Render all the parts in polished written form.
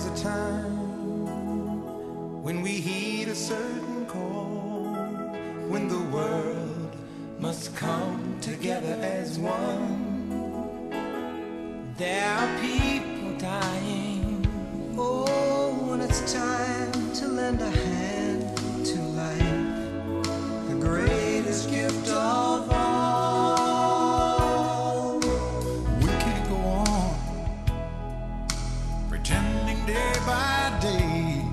comes a time when we heed a certain call, when the world must come together as one. There are people dying. Oh, when it's time to lend a hand to life, the greatest gift of all. We can't go on pretending day by day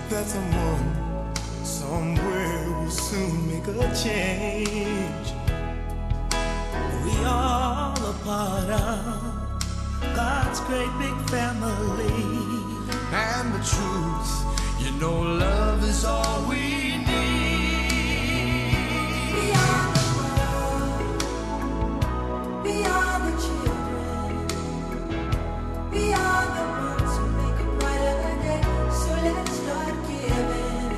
that someone somewhere will soon make a change. We all a part of God's great big family, and the truth, you know, love is all we need. We are the world, we are the children, we are the ones who make a brighter day, so let's start giving.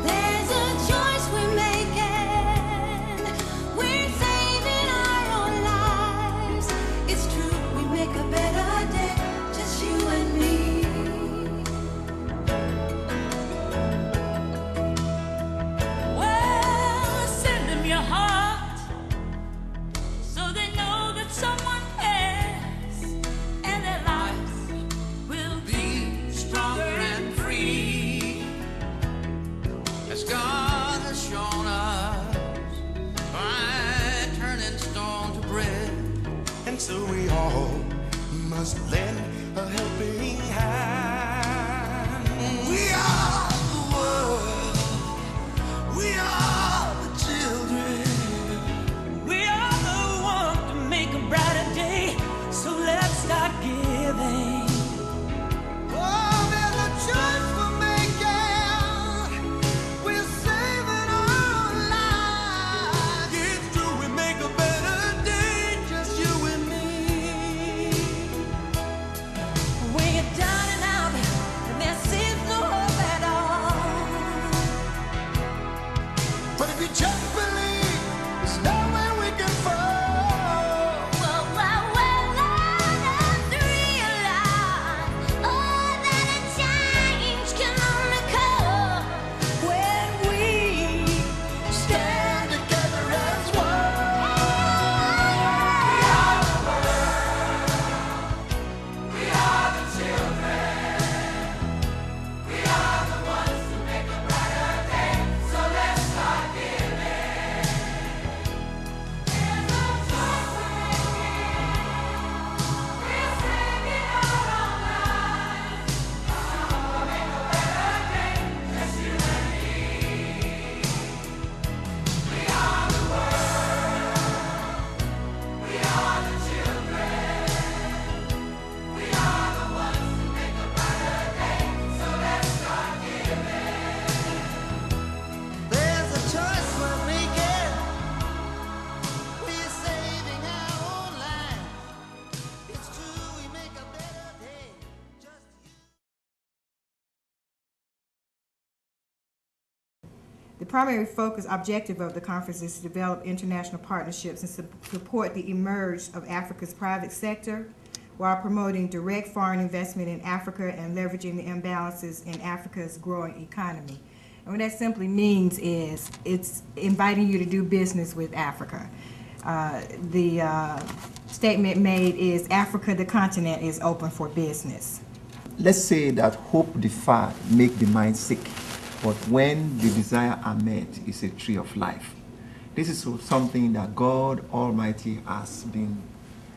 There's a choice we're making, we're saving our own lives. It's true, we make a better day, just you and me. Well, send them your heart, so they know that someone cares, and their lives will be stronger and free, as God has shown us by turning stone to bread. And so we all must lend a helping hand. We are the world, we are the children, we are the ones to make a brighter day, so let's start giving. Oh, there's a choice we're making, we're saving our lives. It's true, we make a better day, just you and me. When you're down and out, and there seems no hope at all, but if you just believe, there's nowhere we can fall. Well, let's realize, oh, that a change can only come when we stand together as one. We are the children, we are the ones to make a brighter day, so let's start giving. There's a choice we're making, we're saving our own lives, so we'll make a better day, just you and me. We are the world, we are the children, we are the ones to make a brighter day, so let's start giving. There's a choice we're making, we're saving our own lives. It's true, we make a better day, just you. The primary focus objective of the conference is to develop international partnerships and support the emergence of Africa's private sector while promoting direct foreign investment in Africa and leveraging the imbalances in Africa's growing economy. And what that simply means is it's inviting you to do business with Africa. The statement made is Africa, the continent, is open for business. Let's say that hope deferred make the mind sick, but when the desire are met, it's a tree of life. This is something that God Almighty has been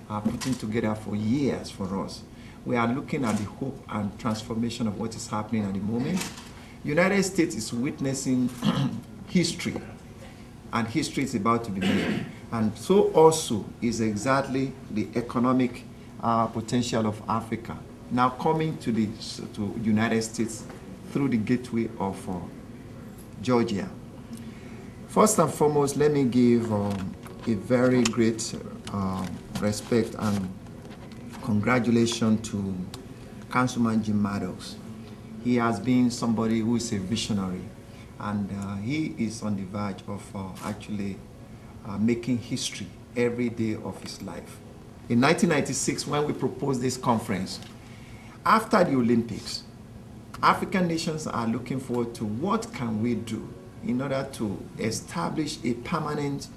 putting together for years for us. We are looking at the hope and transformation of what is happening at the moment. United States is witnessing history, and history is about to be made. And so also is exactly the economic potential of Africa now coming to the United States through the gateway of Georgia. First and foremost, let me give a very great respect and congratulations to Councilman Jim Maddox. He has been somebody who is a visionary, and he is on the verge of actually making history every day of his life. In 1996, when we proposed this conference, After the Olympics, African nations are looking forward to what can we do in order to establish a permanent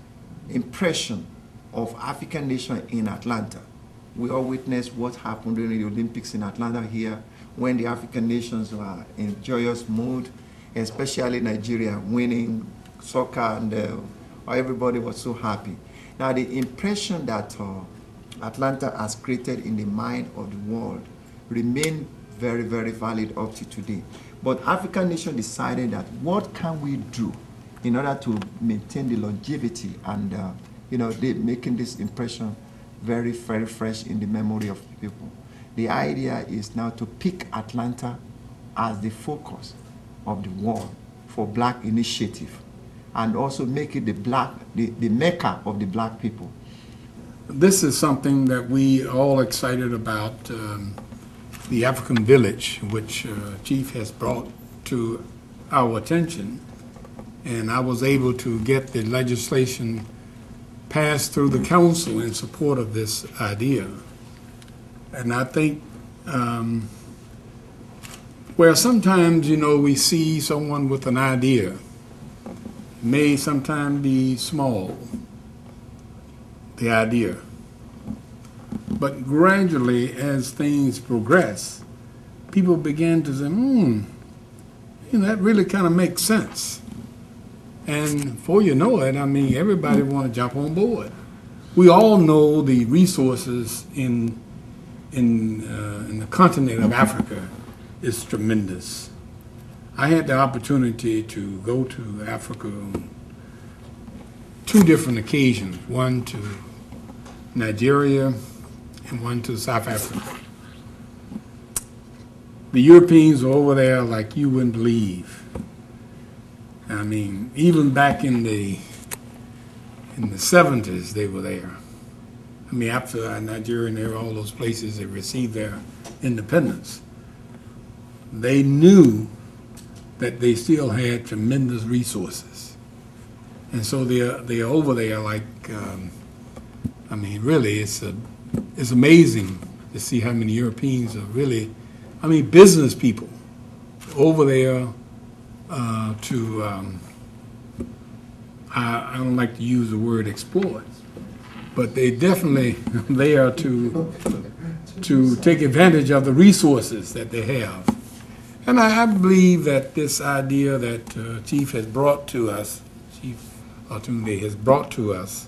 impression of African nation in Atlanta. We all witnessed what happened during the Olympics in Atlanta here when the African nations were in joyous mood, especially Nigeria winning soccer, and everybody was so happy. Now the impression that Atlanta has created in the mind of the world remain very, very valid up to today. But African nation decided that what can we do in order to maintain the longevity and they making this impression very, very fresh in the memory of the people. The idea is now to pick Atlanta as the focus of the world for Black initiative, and also make it the Mecca of the Black people. This is something that we all excited about, the African Village, which Chief has brought to our attention, and I was able to get the legislation passed through the council in support of this idea. And I think where sometimes, we see someone with an idea, may sometimes be small, the idea. But gradually, as things progress, people begin to say, that really kind of makes sense. And before you know it, everybody want to jump on board. We all know the resources in the continent of Africa is tremendous. I had the opportunity to go to Africa on 2 different occasions, one to Nigeria and one to South Africa. The Europeans are over there like you wouldn't believe. Even back in the 70s, they were there. After Nigeria and there, all those places that received their independence, they knew that they still had tremendous resources. And so they're over there like, really, it's amazing to see how many Europeans are really, business people over there I don't like to use the word exploit, but they definitely there to take advantage of the resources that they have. And I believe that this idea that Chief has brought to us, Chief Otunde has brought to us,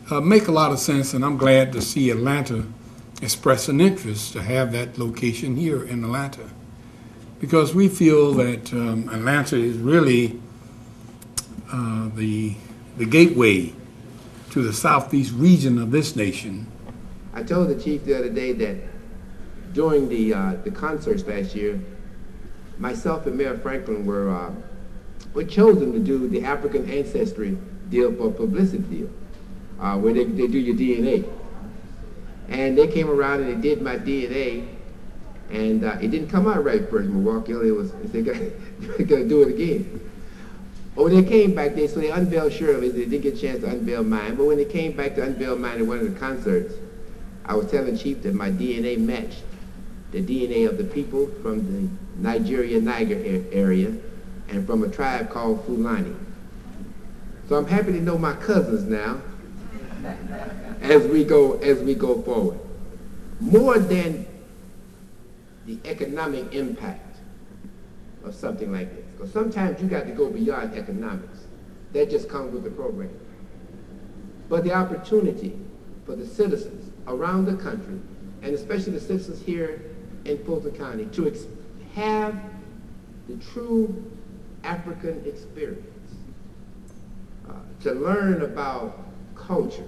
make a lot of sense, and I'm glad to see Atlanta express an interest to have that location here in Atlanta, because we feel that Atlanta is really the gateway to the southeast region of this nation. I told the chief the other day that during the concerts last year, myself and Mayor Franklin were chosen to do the African ancestry deal for a publicity deal, where they do your DNA. And they came around and they did my DNA, and it didn't come out right first, Milwaukee. They gotta do it again. But when they came back, they unveiled Shirley's. They didn't get a chance to unveil mine. But when they came back to unveil mine at one of the concerts, I was telling Chief that my DNA matched the DNA of the people from the Niger area and from a tribe called Fulani. So I'm happy to know my cousins now as we go forward. More than the economic impact of something like this. Because sometimes you got to go beyond economics. That just comes with the program. But the opportunity for the citizens around the country, and especially the citizens here in Fulton County, to have the true African experience, to learn about cultures.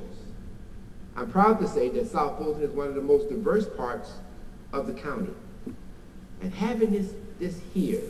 I'm proud to say that South Fulton is one of the most diverse parts of the county. And having this here